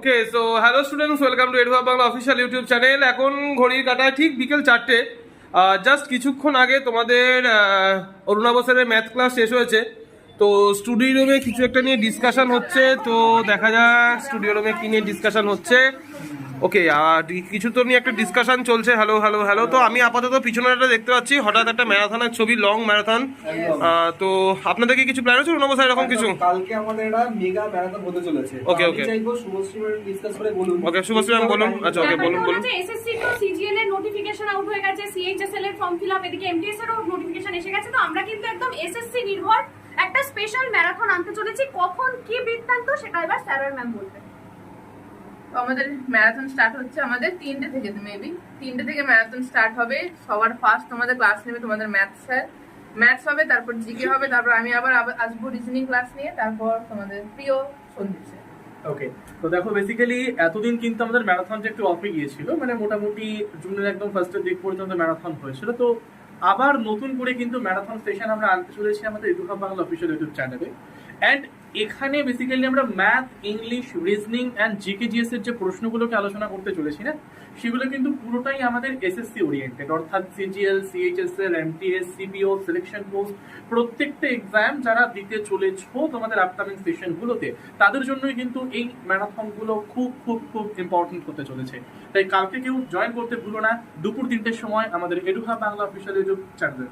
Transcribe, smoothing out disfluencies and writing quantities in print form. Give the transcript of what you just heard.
Okay, so hello students, welcome to এডুহাব Bangla official YouTube channel. এখন ঘড়ির কাঁটায় ঠিক বিকেল 4টে। জাস্ট কিছুক্ষণ আগে তোমাদের অরুণাভ স্যারের ম্যাথ ক্লাস শেষ হয়েছে। তো স্টুডিও রুমে কিছু একটা নিয়ে ডিসকাশন হচ্ছে, তো দেখা যাক স্টুডিও রুমে কী নিয়ে ডিসকাশন হচ্ছে। ওকে, আর কিছু তো নিয়ে একটা ডিসকাশন চলছে। Hello hello hello. তো আমি আপাতত পিছনে একটা দেখতে পাচ্ছি, হঠাৎ একটা ম্যারাথনের ছবি, লং ম্যারাথন। তো আপনাদের কি কিছু প্ল্যান আছে অরুণাভ স্যার, এরকম কিছু? কালকে আমাদের একটা মেগা ম্যারাথন হতে চলেছে। ওকে ওকে চাইবো শুভশ্রী ম্যাম ডিসকাস করে বলুন। ওকে, শুভশ্রী ম্যাম বলুন। আচ্ছা ওকে, বলুন বলুন। এসএসসি তো সিজিএল এর নোটিফিকেশন আউট হয়ে গেছে, সিএইচএসএল এর ফর্ম ফিলআপ, এদিকে এমটিএস এরও নোটিফিকেশন এসে গেছে। তো আমরা কিন্তু একদম এসএসসি নির্ভর একটা স্পেশাল ম্যারাথন আনতে চলেছি। কখন কি বৃত্তান্ত সেটা এবার স্যার আর ম্যাম বলবেন। তো আমাদের ম্যারাথন স্টার্ট হচ্ছে আমাদের 3টে থেকে, মেবি 3টে থেকে ম্যারাথন স্টার্ট হবে। সবার ফার্স্ট তোমাদের ক্লাস নেবে তোমাদের ম্যাথস স্যার, ম্যাথস হবে, তারপর জিকে হবে, তারপর আমি আবার আসবো রিজনিং ক্লাস নিয়ে, তারপর তোমাদের প্রিয় সন্দীপ স্যার। ওকে, তো দেখো বেসিক্যালি এতদিন কিন্তু আমাদের ম্যারাথনটা একটু অফে গিয়েছিল, মানে মোটামুটি জুনের একদম ফার্স্টের দিক পর্যন্ত ম্যারাথন হয়েছিল। তো আবার নতুন করে কিন্তু ম্যারাথন সেশন আমরা আনতে চলেছি আমাদের এডুহাব বাংলা অফিসিয়াল ইউটিউব চ্যানেলে। অ্যান্ড এখানে বেসিক্যালি আমরা math, English, reasoning and GK GS এর যে প্রশ্নগুলোকে আলোচনা করতে চলেছি না, সেগুলো কিন্তু পুরোটাই আমাদের এসএসসি ওরিয়েন্টেড, অর্থাৎ CGL, CHSL, MTS, CPO, selection post, প্রত্যেকটা এক্সাম যারা দিতে চলেছো তোমাদের আপকামিং সেশনগুলোতে, তাদের জন্যই কিন্তু এই ম্যারাথনগুলো খুব খুব খুব ইম্পর্টেন্ট হতে চলেছে। তাই কালকে কেউ জয়েন করতে ভুলো না, দুপুর 3টের সময় আমাদের এডুহাব বাংলা অফিসিয়াল ইউটিউব চ্যানেলে।